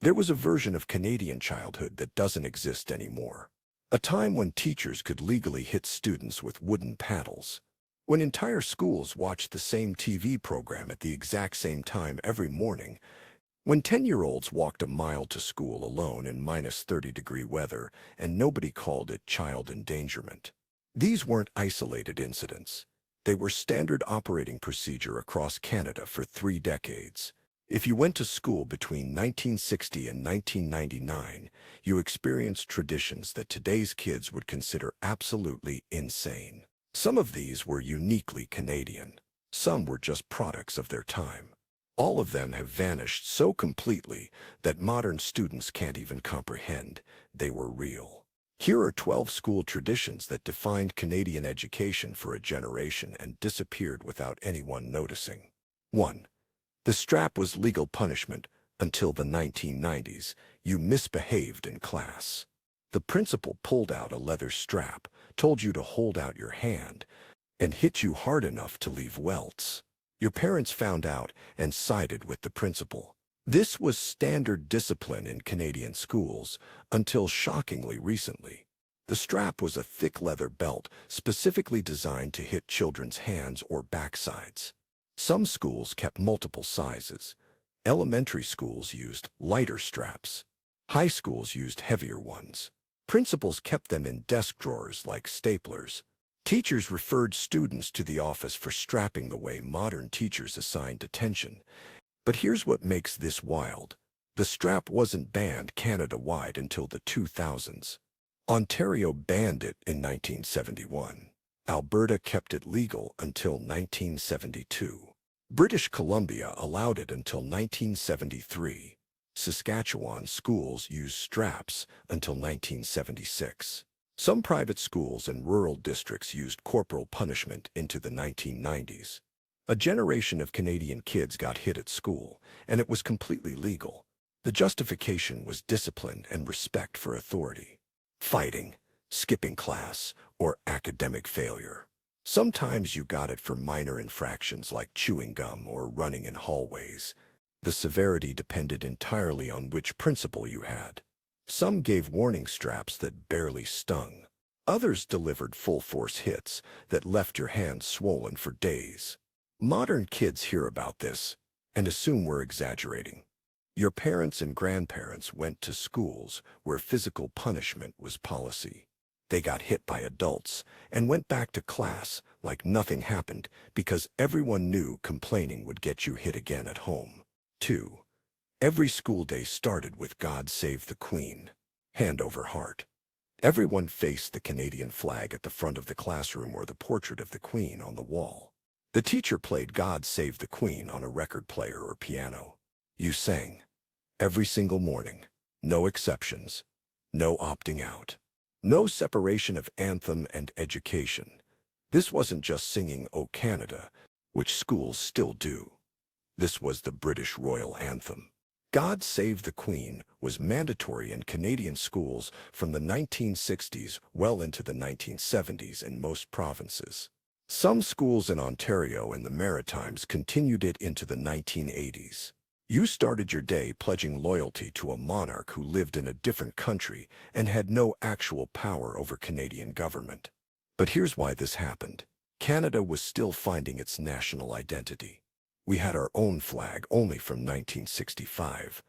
There was a version of Canadian childhood that doesn't exist anymore. A time when teachers could legally hit students with wooden paddles. When entire schools watched the same TV program at the exact same time every morning. When 10-year-olds walked a mile to school alone in -30-degree weather and nobody called it child endangerment. These weren't isolated incidents. They were standard operating procedure across Canada for 3 decades. If you went to school between 1960 and 1999, you experienced traditions that today's kids would consider absolutely insane. Some of these were uniquely Canadian. Some were just products of their time. All of them have vanished so completely that modern students can't even comprehend they were real. Here are 12 school traditions that defined Canadian education for a generation and disappeared without anyone noticing. 1. The strap was legal punishment until the 1990s. You misbehaved in class. The principal pulled out a leather strap, told you to hold out your hand, and hit you hard enough to leave welts. Your parents found out and sided with the principal. This was standard discipline in Canadian schools until shockingly recently. The strap was a thick leather belt specifically designed to hit children's hands or backsides. Some schools kept multiple sizes. Elementary schools used lighter straps. High schools used heavier ones. Principals kept them in desk drawers like staplers. Teachers referred students to the office for strapping the way modern teachers assigned attention. But here's what makes this wild. The strap wasn't banned Canada-wide until the 2000s. Ontario banned it in 1971. Alberta kept it legal until 1972. British Columbia allowed it until 1973. Saskatchewan schools used straps until 1976. Some private schools and rural districts used corporal punishment into the 1990s. A generation of Canadian kids got hit at school, and it was completely legal. The justification was discipline and respect for authority. Fighting, skipping class, or academic failure. Sometimes you got it for minor infractions like chewing gum or running in hallways. The severity depended entirely on which principal you had. Some gave warning straps that barely stung. Others delivered full-force hits that left your hands swollen for days. Modern kids hear about this and assume we're exaggerating. Your parents and grandparents went to schools where physical punishment was policy. They got hit by adults and went back to class like nothing happened because everyone knew complaining would get you hit again at home. 2. Every school day started with God Save the Queen, hand over heart. Everyone faced the Canadian flag at the front of the classroom or the portrait of the Queen on the wall. The teacher played God Save the Queen on a record player or piano. You sang. Every single morning. No exceptions. No opting out. No separation of anthem and education. This wasn't just singing O Canada, which schools still do. This was the British Royal Anthem. God Save the Queen was mandatory in Canadian schools from the 1960s well into the 1970s in most provinces. Some schools in Ontario and the Maritimes continued it into the 1980s. You started your day pledging loyalty to a monarch who lived in a different country and had no actual power over Canadian government. But here's why this happened. Canada was still finding its national identity. We had our own flag only from 1965.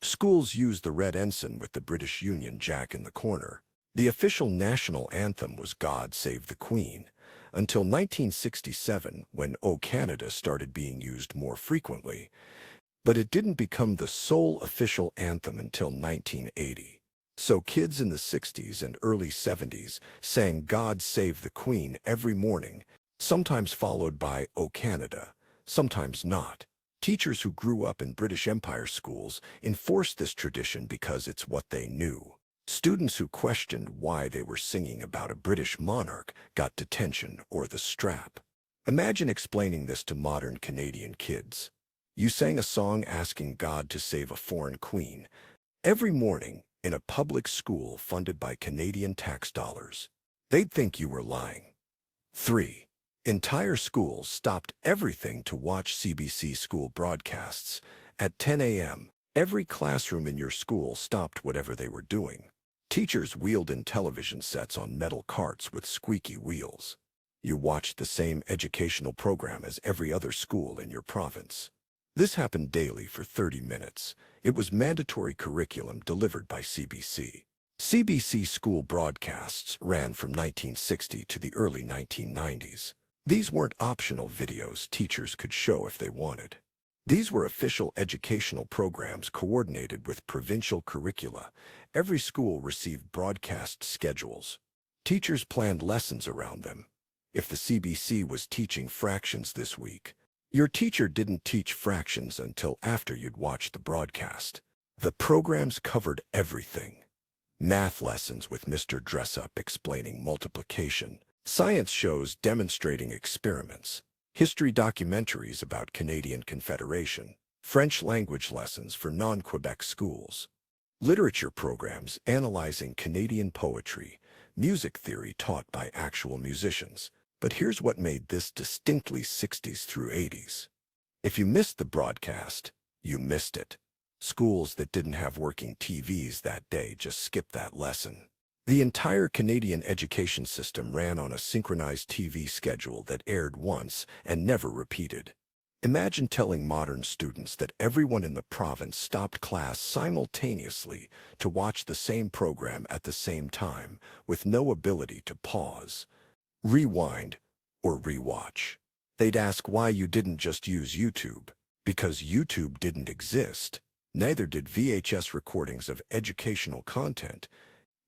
Schools used the red ensign with the British Union Jack in the corner. The official national anthem was God Save the Queen, until 1967 when O Canada started being used more frequently. But it didn't become the sole official anthem until 1980. So kids in the 60s and early 70s sang God Save the Queen every morning, sometimes followed by O Canada. Sometimes not. Teachers who grew up in British Empire schools enforced this tradition because it's what they knew. Students who questioned why they were singing about a British monarch got detention or the strap. Imagine explaining this to modern Canadian kids. You sang a song asking God to save a foreign queen every morning in a public school funded by Canadian tax dollars. They'd think you were lying. 3. Entire schools stopped everything to watch CBC school broadcasts at 10 a.m. Every classroom in your school stopped whatever they were doing. Teachers wheeled in television sets on metal carts with squeaky wheels. You watched the same educational program as every other school in your province. This happened daily for 30 minutes. It was mandatory curriculum delivered by CBC. CBC school broadcasts ran from 1960 to the early 1990s. These weren't optional videos teachers could show if they wanted. These were official educational programs coordinated with provincial curricula. Every school received broadcast schedules. Teachers planned lessons around them. If the CBC was teaching fractions this week, your teacher didn't teach fractions until after you'd watched the broadcast. The programs covered everything. Math lessons with Mr. Dressup explaining multiplication, science shows demonstrating experiments, history documentaries about Canadian Confederation, French language lessons for non-Quebec schools, literature programs analyzing Canadian poetry, music theory taught by actual musicians. But here's what made this distinctly 60s through 80s. If you missed the broadcast, you missed it. Schools that didn't have working TVs that day just skipped that lesson. The entire Canadian education system ran on a synchronized TV schedule that aired once and never repeated. Imagine telling modern students that everyone in the province stopped class simultaneously to watch the same program at the same time, with no ability to pause, rewind, or rewatch. They'd ask why you didn't just use YouTube. Because YouTube didn't exist. Neither did VHS recordings of educational content.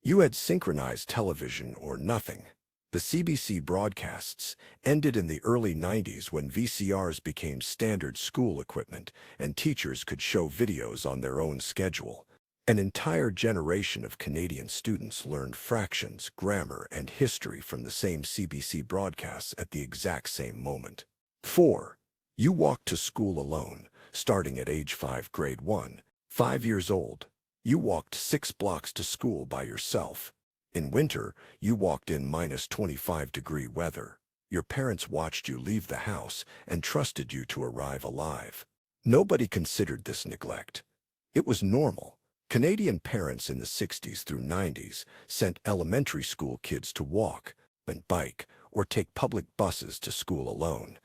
You had synchronized television or nothing. The CBC broadcasts ended in the early 90s when VCRs became standard school equipment and teachers could show videos on their own schedule. An entire generation of Canadian students learned fractions, grammar, and history from the same CBC broadcasts at the exact same moment. 4. You walked to school alone, starting at age 5, grade 1. 5 years old. You walked 6 blocks to school by yourself. In winter, you walked in -25-degree weather. Your parents watched you leave the house and trusted you to arrive alive. Nobody considered this neglect. It was normal. Canadian parents in the 60s through 90s sent elementary school kids to walk and bike or take public buses to school alone.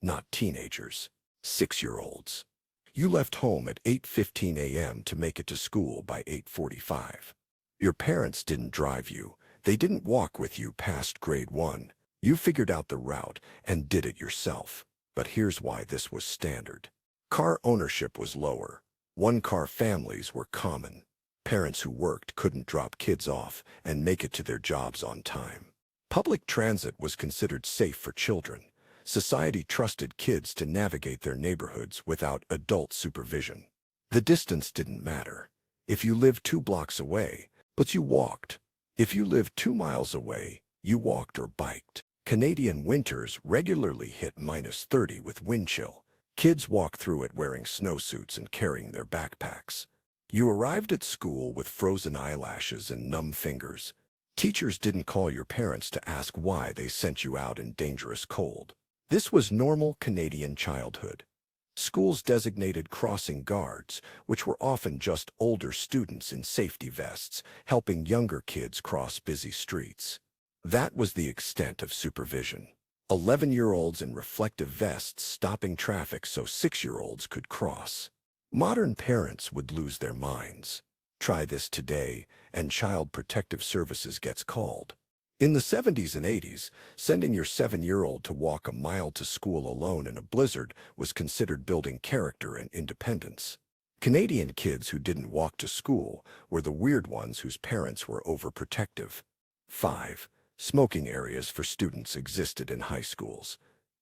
Not teenagers. 6-year-olds. You left home at 8:15 a.m. to make it to school by 8:45. Your parents didn't drive you. They didn't walk with you past grade 1. You figured out the route and did it yourself. But here's why this was standard. Car ownership was lower. One-car families were common. Parents who worked couldn't drop kids off and make it to their jobs on time. Public transit was considered safe for children. Society trusted kids to navigate their neighborhoods without adult supervision. The distance didn't matter. If you lived 2 blocks away, but you walked. If you lived 2 miles away, you walked or biked. Canadian winters regularly hit -30 with wind chill. Kids walked through it wearing snowsuits and carrying their backpacks. You arrived at school with frozen eyelashes and numb fingers. Teachers didn't call your parents to ask why they sent you out in dangerous cold. This was normal Canadian childhood. Schools designated crossing guards, which were often just older students in safety vests, helping younger kids cross busy streets. That was the extent of supervision. 11-year-olds in reflective vests stopping traffic so 6-year-olds could cross. Modern parents would lose their minds. Try this today, and Child Protective Services gets called. In the 70s and 80s, sending your 7-year-old to walk a mile to school alone in a blizzard was considered building character and independence. Canadian kids who didn't walk to school were the weird ones whose parents were overprotective. 5. Smoking areas for students existed in high schools.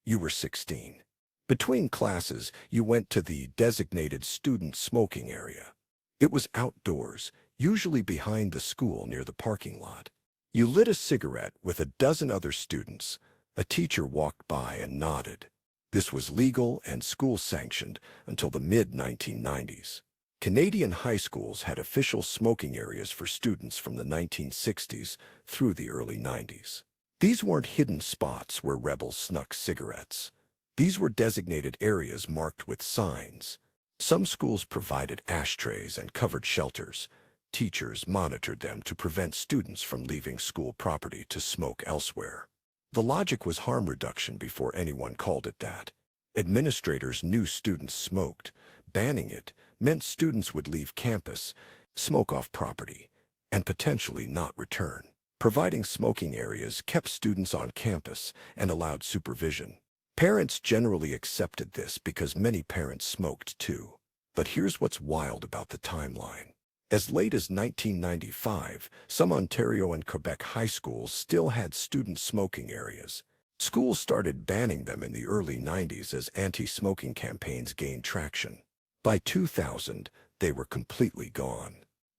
You were 16. Between classes, you went to the designated student smoking area. It was outdoors, usually behind the school near the parking lot. You lit a cigarette with a dozen other students. A teacher walked by and nodded. This was legal and school-sanctioned until the mid-1990s. Canadian high schools had official smoking areas for students from the 1960s through the early 90s. These weren't hidden spots where rebels snuck cigarettes. These were designated areas marked with signs. Some schools provided ashtrays and covered shelters. Teachers monitored them to prevent students from leaving school property to smoke elsewhere. The logic was harm reduction before anyone called it that. Administrators knew students smoked. Banning it meant students would leave campus, smoke off property, and potentially not return. Providing smoking areas kept students on campus and allowed supervision. Parents generally accepted this because many parents smoked too. But here's what's wild about the timeline. As late as 1995, some Ontario and Quebec high schools still had student smoking areas. Schools started banning them in the early 90s as anti-smoking campaigns gained traction. By 2000, they were completely gone.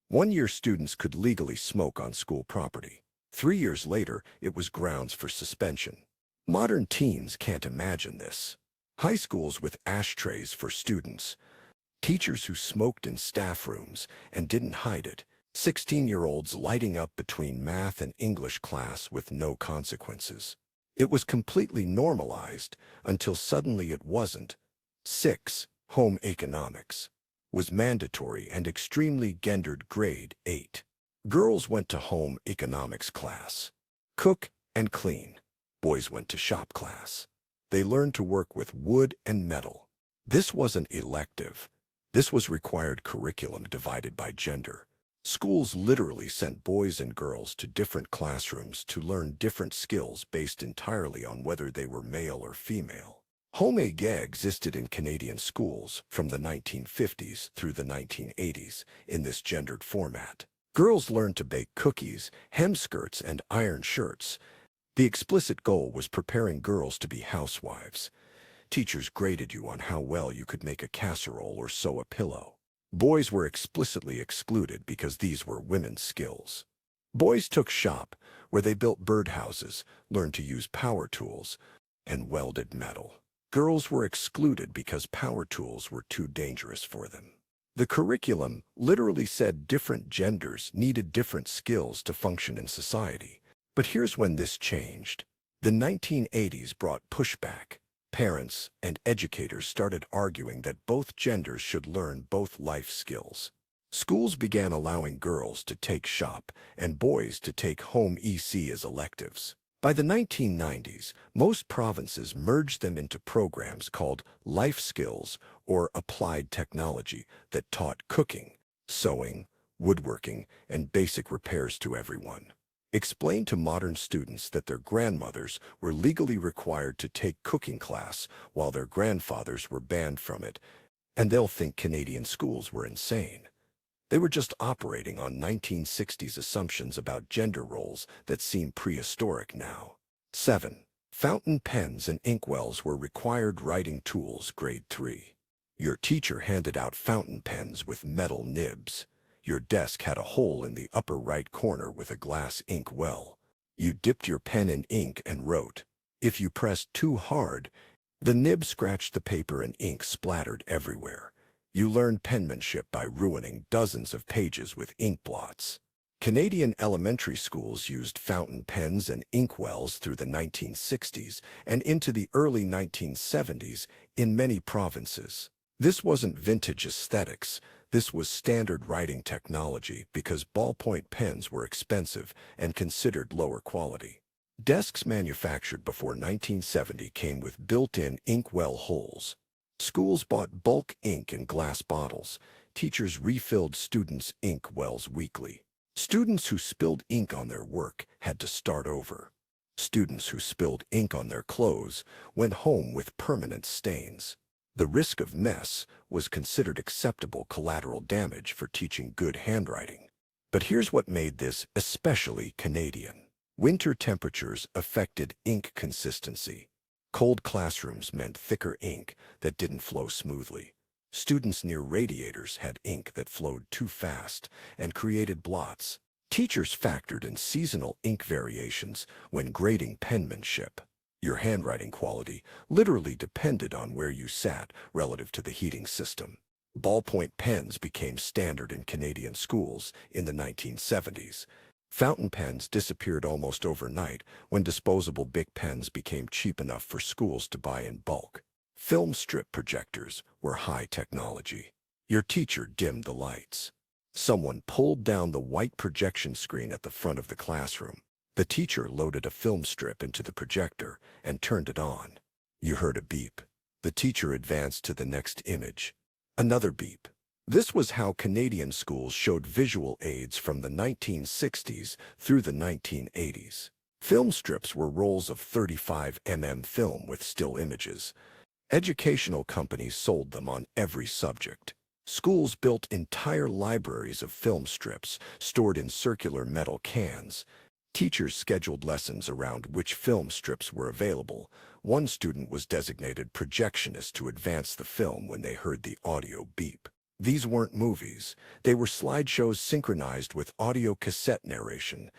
1 year students could legally smoke on school property. 3 years later, it was grounds for suspension. Modern teens can't imagine this. High schools with ashtrays for students, teachers who smoked in staff rooms and didn't hide it, 16-year-olds lighting up between math and English class with no consequences. It was completely normalized until suddenly it wasn't. 6. Home economics was mandatory and extremely gendered. Grade 8. Girls went to home economics class. Cook and clean. Boys went to shop class. They learned to work with wood and metal. This wasn't elective. This was required curriculum divided by gender. Schools literally sent boys and girls to different classrooms to learn different skills based entirely on whether they were male or female. Home ec existed in Canadian schools from the 1950s through the 1980s in this gendered format. Girls learned to bake cookies, hem skirts, and iron shirts. The explicit goal was preparing girls to be housewives. Teachers graded you on how well you could make a casserole or sew a pillow. Boys were explicitly excluded because these were women's skills. Boys took shop, where they built birdhouses, learned to use power tools, and welded metal. Girls were excluded because power tools were too dangerous for them. The curriculum literally said different genders needed different skills to function in society. But here's when this changed. The 1980s brought pushback. Parents and educators started arguing that both genders should learn both life skills. Schools began allowing girls to take shop and boys to take home ec as electives. By the 1990s, most provinces merged them into programs called life skills or applied technology that taught cooking, sewing, woodworking, and basic repairs to everyone. Explain to modern students that their grandmothers were legally required to take cooking class while their grandfathers were banned from it, and they'll think Canadian schools were insane. They were just operating on 1960s assumptions about gender roles that seem prehistoric now. 7. Fountain pens and inkwells were required writing tools. Grade 3. Your teacher handed out fountain pens with metal nibs. Your desk had a hole in the upper right corner with a glass ink well. You dipped your pen in ink and wrote. If you pressed too hard, the nib scratched the paper and ink splattered everywhere. You learned penmanship by ruining dozens of pages with ink blots. Canadian elementary schools used fountain pens and inkwells through the 1960s and into the early 1970s in many provinces. This wasn't vintage aesthetics. This was standard writing technology because ballpoint pens were expensive and considered lower quality. Desks manufactured before 1970 came with built-in inkwell holes. Schools bought bulk ink in glass bottles. Teachers refilled students' ink wells weekly. Students who spilled ink on their work had to start over. Students who spilled ink on their clothes went home with permanent stains. The risk of mess was considered acceptable collateral damage for teaching good handwriting. But here's what made this especially Canadian. Winter temperatures affected ink consistency. Cold classrooms meant thicker ink that didn't flow smoothly. Students near radiators had ink that flowed too fast and created blots. Teachers factored in seasonal ink variations when grading penmanship. Your handwriting quality literally depended on where you sat relative to the heating system. Ballpoint pens became standard in Canadian schools in the 1970s. Fountain pens disappeared almost overnight when disposable Bic pens became cheap enough for schools to buy in bulk. Film strip projectors were high technology. Your teacher dimmed the lights. Someone pulled down the white projection screen at the front of the classroom. The teacher loaded a film strip into the projector and turned it on. You heard a beep. The teacher advanced to the next image. Another beep. This was how Canadian schools showed visual aids from the 1960s through the 1980s. Film strips were rolls of 35 mm film with still images. Educational companies sold them on every subject. Schools built entire libraries of film strips stored in circular metal cans. Teachers scheduled lessons around which film strips were available. One student was designated projectionist to advance the film when they heard the audio beep. These weren't movies. They were slideshows synchronized with audio cassette narration.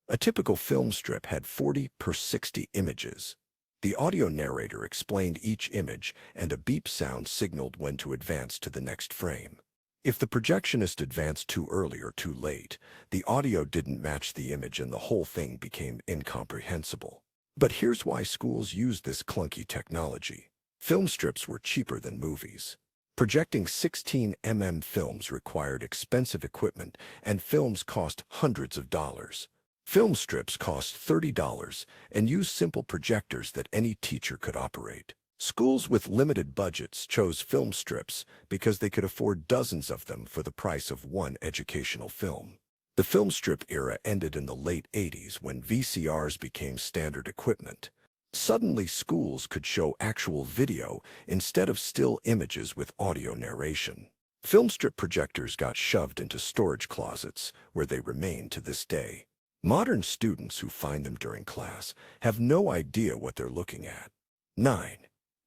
A typical film strip had 40 per 60 images. The audio narrator explained each image, and a beep sound signaled when to advance to the next frame. If the projectionist advanced too early or too late, the audio didn't match the image and the whole thing became incomprehensible. But here's why schools used this clunky technology. Film strips were cheaper than movies. Projecting 16 mm films required expensive equipment, and films cost hundreds of dollars. Film strips cost $30 and used simple projectors that any teacher could operate. Schools with limited budgets chose film strips because they could afford dozens of them for the price of one educational film. The film strip era ended in the late 80s when VCRs became standard equipment. Suddenly, schools could show actual video instead of still images with audio narration. Film strip projectors got shoved into storage closets, where they remain to this day. Modern students who find them during class have no idea what they're looking at. 9.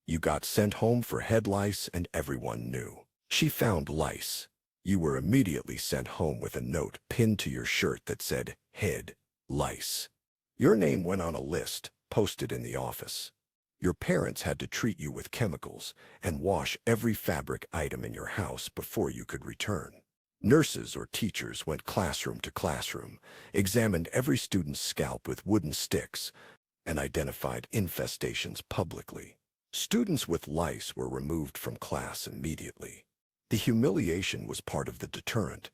You got sent home for head lice and everyone knew. She found lice. You were immediately sent home with a note pinned to your shirt that said, "Head lice." Your name went on a list posted in the office. Your parents had to treat you with chemicals and wash every fabric item in your house before you could return. Nurses or teachers went classroom to classroom, examined every student's scalp with wooden sticks, and identified infestations publicly. Students with lice were removed from class immediately. The humiliation was part of the deterrent.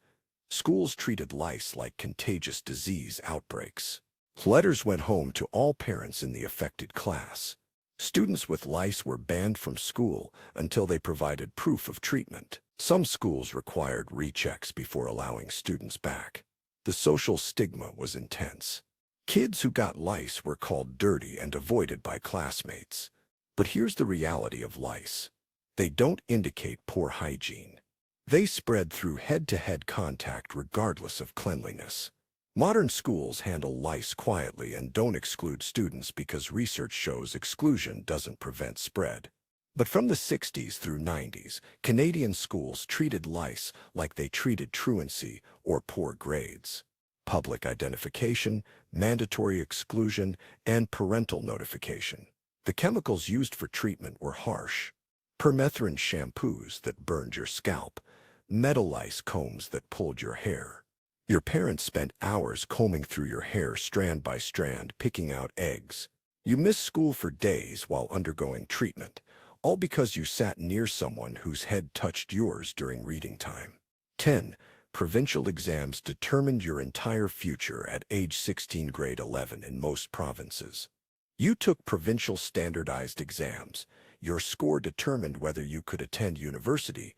Schools treated lice like contagious disease outbreaks. Letters went home to all parents in the affected class. Students with lice were banned from school until they provided proof of treatment. Some schools required rechecks before allowing students back. The social stigma was intense. Kids who got lice were called dirty and avoided by classmates. But here's the reality of lice. They don't indicate poor hygiene. They spread through head-to-head contact regardless of cleanliness. Modern schools handle lice quietly and don't exclude students because research shows exclusion doesn't prevent spread. But from the 60s through 90s, Canadian schools treated lice like they treated truancy or poor grades. Public identification, mandatory exclusion, and parental notification. The chemicals used for treatment were harsh. Permethrin shampoos that burned your scalp, metal lice combs that pulled your hair. Your parents spent hours combing through your hair strand by strand, picking out eggs. You missed school for days while undergoing treatment, all because you sat near someone whose head touched yours during reading time. 10. Provincial exams determined your entire future at age 16, grade 11 in most provinces. You took provincial standardized exams. Your score determined whether you could attend university,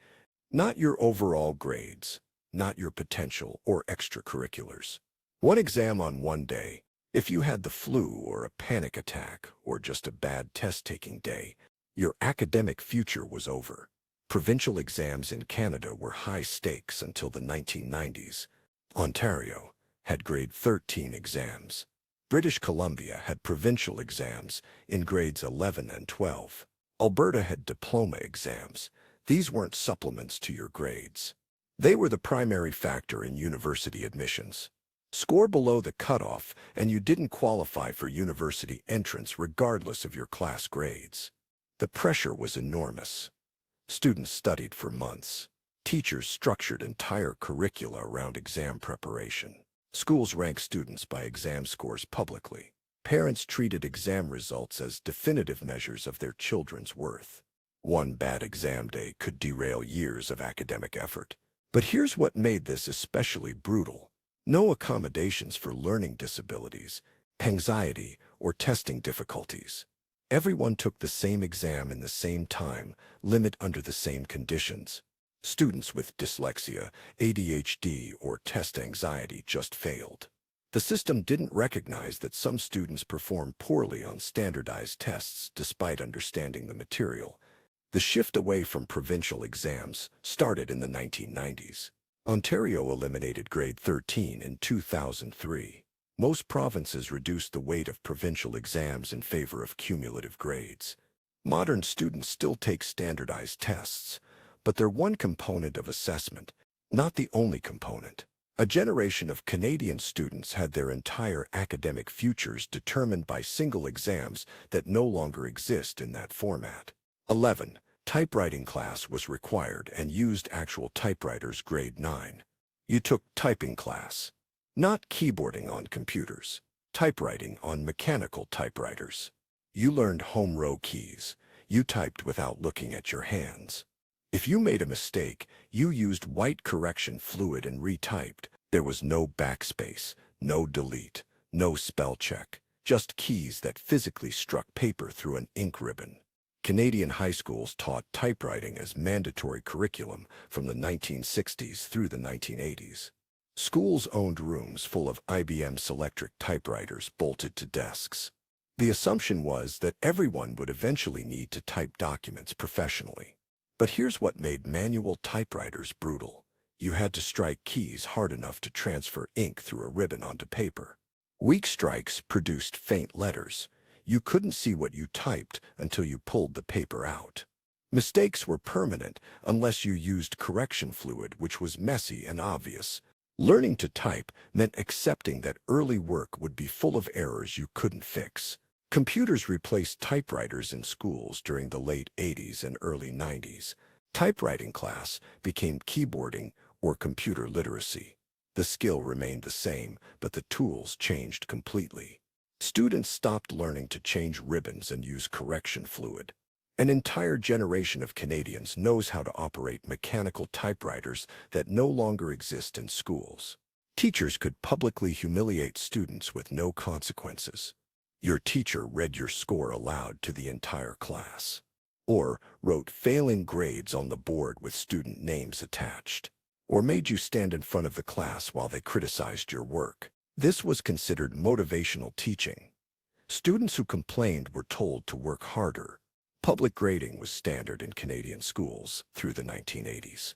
not your overall grades, not your potential or extracurriculars. One exam on one day. If you had the flu or a panic attack or just a bad test-taking day, your academic future was over. Provincial exams in Canada were high stakes until the 1990s. Ontario had grade 13 exams. British Columbia had provincial exams in grades 11 and 12. Alberta had diploma exams. These weren't supplements to your grades. They were the primary factor in university admissions. Score below the cutoff and you didn't qualify for university entrance regardless of your class grades. The pressure was enormous. Students studied for months. Teachers structured entire curricula around exam preparation. Schools ranked students by exam scores publicly. Parents treated exam results as definitive measures of their children's worth. One bad exam day could derail years of academic effort. But here's what made this especially brutal. No accommodations for learning disabilities, anxiety, or testing difficulties. Everyone took the same exam in the same time, limit under the same conditions. Students with dyslexia, ADHD, or test anxiety just failed. The system didn't recognize that some students perform poorly on standardized tests despite understanding the material. The shift away from provincial exams started in the 1990s. Ontario eliminated grade 13 in 2003. Most provinces reduced the weight of provincial exams in favor of cumulative grades. Modern students still take standardized tests, but they're one component of assessment, not the only component. A generation of Canadian students had their entire academic futures determined by single exams that no longer exist in that format. 11. Typewriting class was required and used actual typewriters grade 9. You took typing class. Not keyboarding on computers. Typewriting on mechanical typewriters. You learned home row keys. You typed without looking at your hands. If you made a mistake, you used white correction fluid and retyped. There was no backspace, no delete, no spell check, just keys that physically struck paper through an ink ribbon. Canadian high schools taught typewriting as mandatory curriculum from the 1960s through the 1980s. Schools owned rooms full of IBM Selectric typewriters bolted to desks. The assumption was that everyone would eventually need to type documents professionally. But here's what made manual typewriters brutal. You had to strike keys hard enough to transfer ink through a ribbon onto paper. Weak strikes produced faint letters. You couldn't see what you typed until you pulled the paper out. Mistakes were permanent unless you used correction fluid, which was messy and obvious. Learning to type meant accepting that early work would be full of errors you couldn't fix. Computers replaced typewriters in schools during the late 80s and early 90s. Typewriting class became keyboarding or computer literacy. The skill remained the same, but the tools changed completely. Students stopped learning to change ribbons and use correction fluid. An entire generation of Canadians knows how to operate mechanical typewriters that no longer exist in schools. Teachers could publicly humiliate students with no consequences. Your teacher read your score aloud to the entire class, or wrote failing grades on the board with student names attached, or made you stand in front of the class while they criticized your work. This was considered motivational teaching. Students who complained were told to work harder. Public grading was standard in Canadian schools through the 1980s.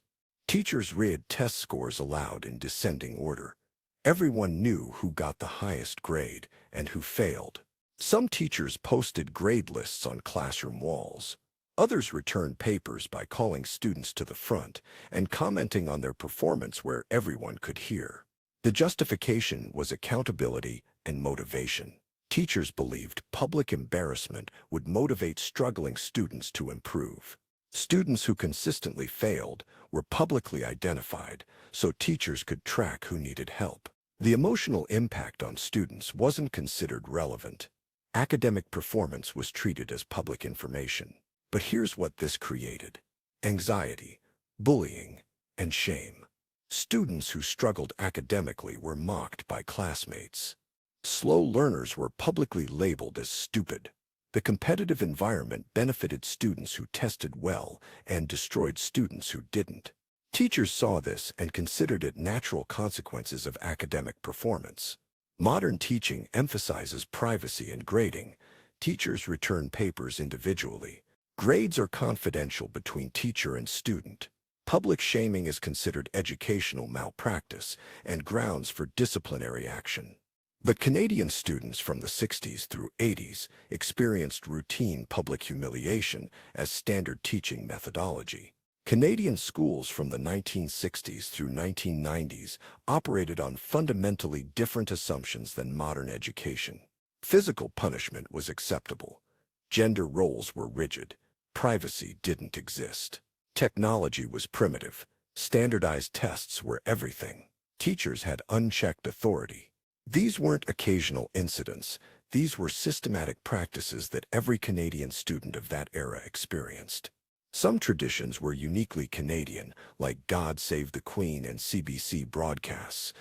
Teachers read test scores aloud in descending order. Everyone knew who got the highest grade and who failed. Some teachers posted grade lists on classroom walls. Others returned papers by calling students to the front and commenting on their performance where everyone could hear. The justification was accountability and motivation. Teachers believed public embarrassment would motivate struggling students to improve. Students who consistently failed were publicly identified so teachers could track who needed help. The emotional impact on students wasn't considered relevant. Academic performance was treated as public information. But here's what this created: anxiety, bullying, and shame. Students who struggled academically were mocked by classmates. Slow learners were publicly labeled as stupid. The competitive environment benefited students who tested well and destroyed students who didn't. Teachers saw this and considered it natural consequences of academic performance. Modern teaching emphasizes privacy and grading. Teachers return papers individually. Grades are confidential between teacher and student. Public shaming is considered educational malpractice and grounds for disciplinary action. But Canadian students from the 60s through 80s experienced routine public humiliation as standard teaching methodology. Canadian schools from the 1960s through 1990s operated on fundamentally different assumptions than modern education. Physical punishment was acceptable. Gender roles were rigid. Privacy didn't exist. Technology was primitive. Standardized tests were everything. Teachers had unchecked authority. These weren't occasional incidents. These were systematic practices that every Canadian student of that era experienced. Some traditions were uniquely Canadian, like God Save the Queen and CBC broadcasts.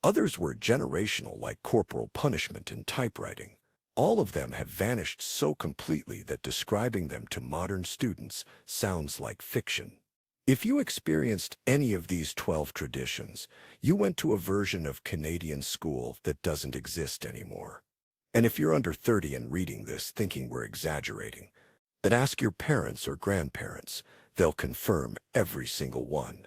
Others were generational, like corporal punishment and typewriting. All of them have vanished so completely that describing them to modern students sounds like fiction. If you experienced any of these 12 traditions, you went to a version of Canadian school that doesn't exist anymore. And if you're under 30 and reading this thinking we're exaggerating, then ask your parents or grandparents. They'll confirm every single one.